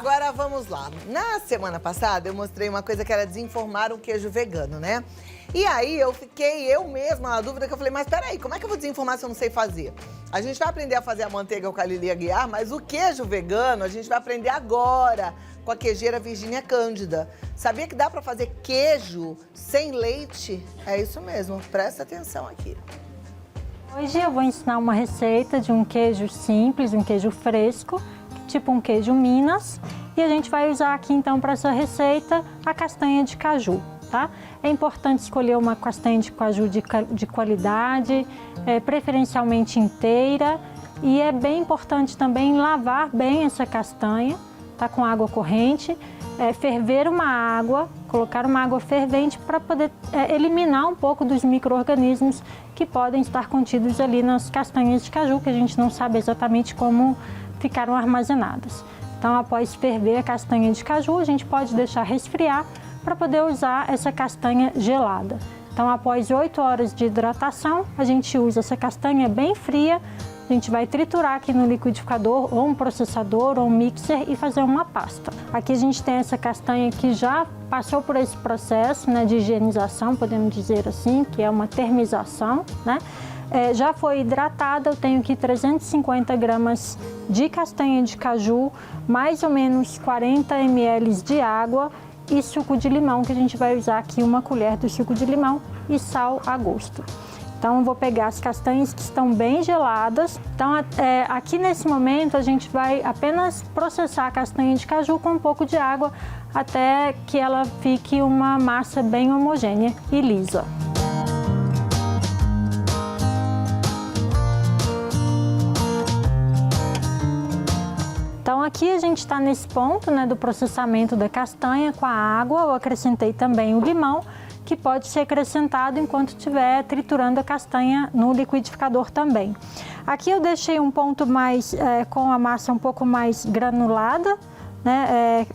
Agora vamos lá. Na semana passada eu mostrei uma coisa que era desenformar um queijo vegano, né? E aí eu mesma na dúvida, que eu falei, mas peraí, como é que eu vou desenformar se eu não sei fazer? A gente vai aprender a fazer a manteiga com a Lili Aguiar, mas o queijo vegano a gente vai aprender agora com a queijeira Virgínia Cândida. Sabia que dá pra fazer queijo sem leite? É isso mesmo, presta atenção aqui. Hoje eu vou ensinar uma receita de um queijo simples, um queijo fresco, tipo um queijo Minas. E a gente vai usar aqui então para essa receita a castanha de caju, tá? É importante escolher uma castanha de caju de qualidade, preferencialmente inteira. E é bem importante também lavar bem essa castanha, tá? Com água corrente, ferver uma água, colocar uma água fervente para poder eliminar um pouco dos micro-organismos que podem estar contidos ali nas castanhas de caju, que a gente não sabe exatamente como ficaram armazenadas. Então, após ferver a castanha de caju, a gente pode deixar resfriar para poder usar essa castanha gelada. Então, após 8 horas de hidratação, a gente usa essa castanha bem fria. A gente vai triturar aqui no liquidificador, ou um processador, ou um mixer e fazer uma pasta. Aqui a gente tem essa castanha que já passou por esse processo, né, de higienização, podemos dizer assim, que é uma termização, né? Já foi hidratada, eu tenho aqui 350 gramas de castanha de caju, mais ou menos 40 ml de água e suco de limão, que a gente vai usar aqui uma colher do suco de limão e sal a gosto. Então, eu vou pegar as castanhas que estão bem geladas. Então, aqui nesse momento, a gente vai apenas processar a castanha de caju com um pouco de água até que ela fique uma massa bem homogênea e lisa. Então, aqui a gente está nesse ponto, né, do processamento da castanha com a água. Eu acrescentei também o limão, que pode ser acrescentado enquanto estiver triturando a castanha no liquidificador também. Aqui eu deixei um ponto mais com a massa um pouco mais granulada, né?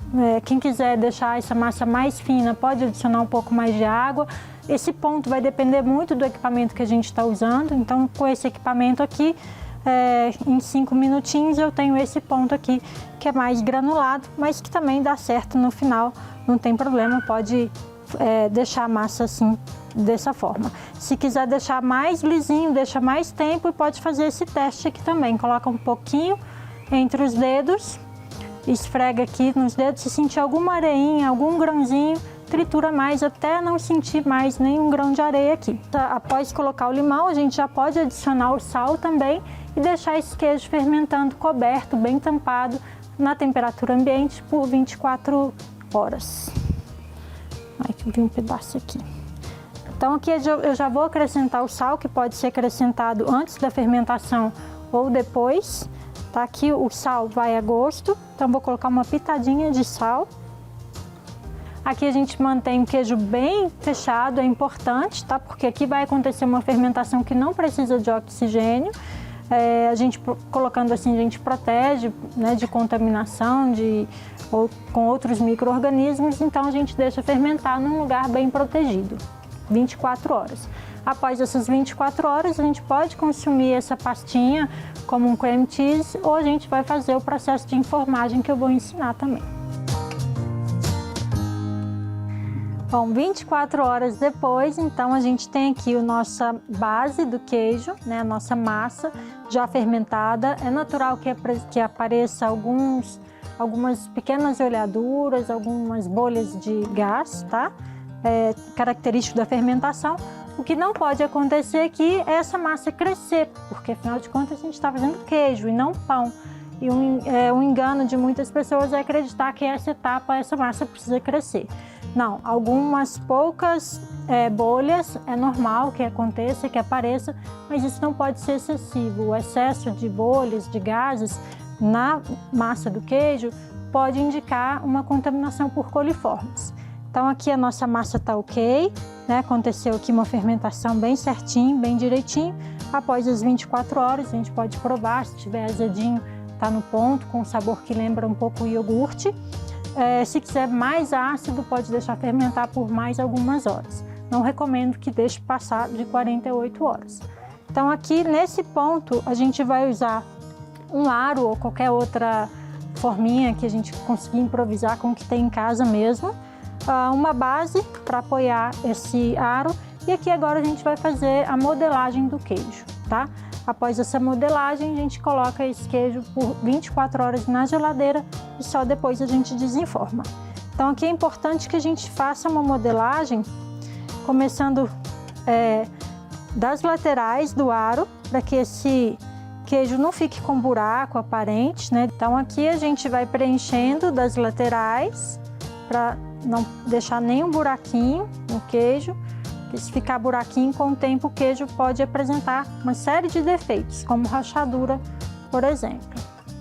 Quem quiser deixar essa massa mais fina pode adicionar um pouco mais de água. Esse ponto vai depender muito do equipamento que a gente está usando. Então, com esse equipamento aqui, em 5 minutinhos eu tenho esse ponto aqui que é mais granulado, mas que também dá certo no final, não tem problema, pode deixar a massa assim, dessa forma. Se quiser deixar mais lisinho, deixa mais tempo e pode fazer esse teste aqui também. Coloca um pouquinho entre os dedos, esfrega aqui nos dedos, se sentir alguma areinha, algum grãozinho, tritura mais até não sentir mais nenhum grão de areia aqui. Após colocar o limão, a gente já pode adicionar o sal também e deixar esse queijo fermentando coberto, bem tampado, na temperatura ambiente por 24 horas. Ai, que eu vi um pedaço aqui. Então aqui eu já vou acrescentar o sal, que pode ser acrescentado antes da fermentação ou depois. Tá? Aqui o sal vai a gosto, então vou colocar uma pitadinha de sal. Aqui a gente mantém o queijo bem fechado, é importante, tá? Porque aqui vai acontecer uma fermentação que não precisa de oxigênio. A gente colocando assim, a gente protege, né, de contaminação ou com outros micro-organismos, então a gente deixa fermentar num lugar bem protegido, 24 horas. Após essas 24 horas, a gente pode consumir essa pastinha como um cream cheese ou a gente vai fazer o processo de enformagem que eu vou ensinar também. Bom, 24 horas depois, então a gente tem aqui a nossa base do queijo, né, a nossa massa já fermentada. É natural que apareça algumas pequenas olhaduras, algumas bolhas de gás, tá? Característico da fermentação. O que não pode acontecer aqui é essa massa crescer, porque afinal de contas a gente está fazendo queijo e não pão. E um engano de muitas pessoas é acreditar que essa etapa, essa massa precisa crescer. Não, algumas poucas bolhas é normal que aconteça, que apareça, mas isso não pode ser excessivo. O excesso de bolhas, de gases na massa do queijo pode indicar uma contaminação por coliformes. Então aqui a nossa massa está ok, né? Aconteceu aqui uma fermentação bem certinho, bem direitinho. Após as 24 horas a gente pode provar, se estiver azedinho, está no ponto, com um sabor que lembra um pouco o iogurte. Se quiser mais ácido, pode deixar fermentar por mais algumas horas. Não recomendo que deixe passar de 48 horas. Então aqui nesse ponto a gente vai usar um aro ou qualquer outra forminha que a gente conseguir improvisar com o que tem em casa mesmo. Uma base para apoiar esse aro. E aqui agora a gente vai fazer a modelagem do queijo, tá? Após essa modelagem, a gente coloca esse queijo por 24 horas na geladeira e só depois a gente desenforma. Então aqui é importante que a gente faça uma modelagem, começando das laterais do aro, para que esse queijo não fique com buraco aparente, né? Então aqui a gente vai preenchendo das laterais, para não deixar nenhum buraquinho no queijo. Porque se ficar buraquinho, com o tempo o queijo pode apresentar uma série de defeitos, como rachadura, por exemplo.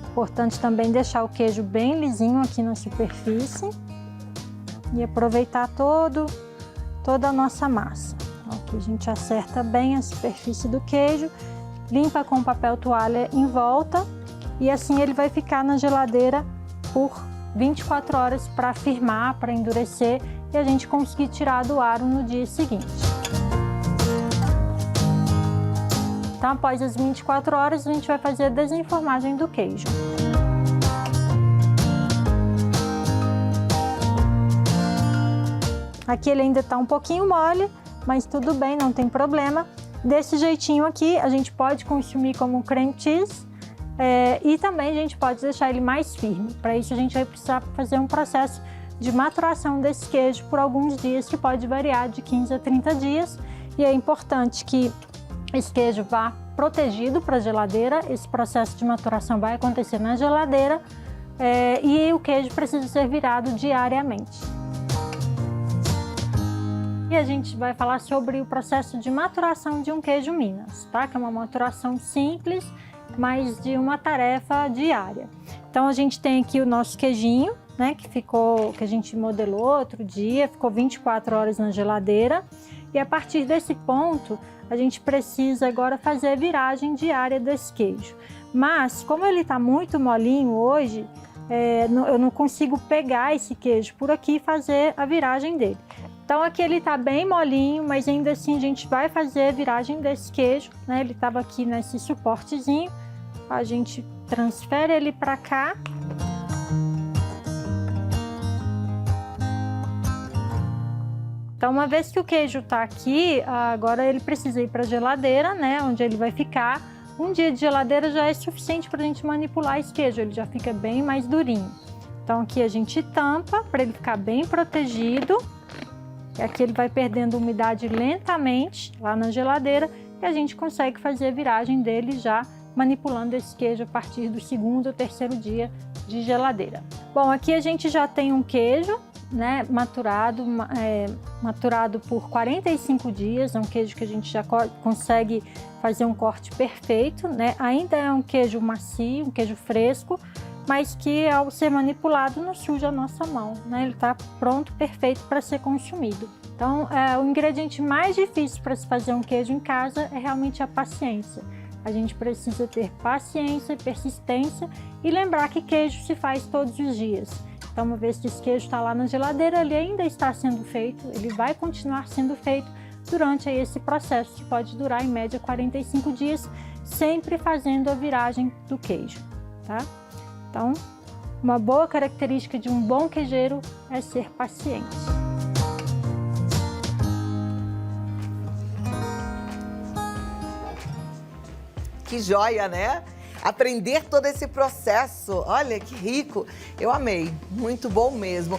Importante também deixar o queijo bem lisinho aqui na superfície e aproveitar toda a nossa massa. Aqui a gente acerta bem a superfície do queijo, limpa com papel toalha em volta e assim ele vai ficar na geladeira por 24 horas para firmar, para endurecer e a gente conseguir tirar do aro no dia seguinte. Então, após as 24 horas, a gente vai fazer a desenformagem do queijo. Aqui ele ainda está um pouquinho mole, mas tudo bem, não tem problema. Desse jeitinho aqui, a gente pode consumir como cream cheese e também a gente pode deixar ele mais firme. Para isso, a gente vai precisar fazer um processo de maturação desse queijo por alguns dias, que pode variar de 15 a 30 dias. E é importante que esse queijo vá protegido para a geladeira. Esse processo de maturação vai acontecer na geladeira e o queijo precisa ser virado diariamente. E a gente vai falar sobre o processo de maturação de um queijo Minas, tá? Que é uma maturação simples, mas de uma tarefa diária. Então a gente tem aqui o nosso queijinho, né, que a gente modelou outro dia, ficou 24 horas na geladeira. E a partir desse ponto, a gente precisa agora fazer a viragem diária desse queijo. Mas, como ele está muito molinho hoje, eu não consigo pegar esse queijo por aqui e fazer a viragem dele. Então aqui ele está bem molinho, mas ainda assim a gente vai fazer a viragem desse queijo, né? Ele estava aqui nesse suportezinho, a gente transfere ele para cá. Então, uma vez que o queijo está aqui, agora ele precisa ir para a geladeira, né? Onde ele vai ficar. Um dia de geladeira já é suficiente para a gente manipular esse queijo, ele já fica bem mais durinho. Então aqui a gente tampa para ele ficar bem protegido. E aqui ele vai perdendo umidade lentamente lá na geladeira e a gente consegue fazer a viragem dele já manipulando esse queijo a partir do segundo ou terceiro dia de geladeira. Bom, aqui a gente já tem um queijo, né, maturado por 45 dias, é um queijo que a gente já consegue fazer um corte perfeito, né? Ainda é um queijo macio, um queijo fresco, mas que ao ser manipulado não suja a nossa mão, né? Ele está pronto, perfeito para ser consumido. Então, o ingrediente mais difícil para se fazer um queijo em casa é realmente a paciência. A gente precisa ter paciência e persistência e lembrar que queijo se faz todos os dias. Então, uma vez que esse queijo está lá na geladeira, ele ainda está sendo feito, ele vai continuar sendo feito durante esse processo, que pode durar em média 45 dias, sempre fazendo a viragem do queijo, tá? Então, uma boa característica de um bom queijeiro é ser paciente. Que joia, né? Aprender todo esse processo. Olha que rico. Eu amei. Muito bom mesmo.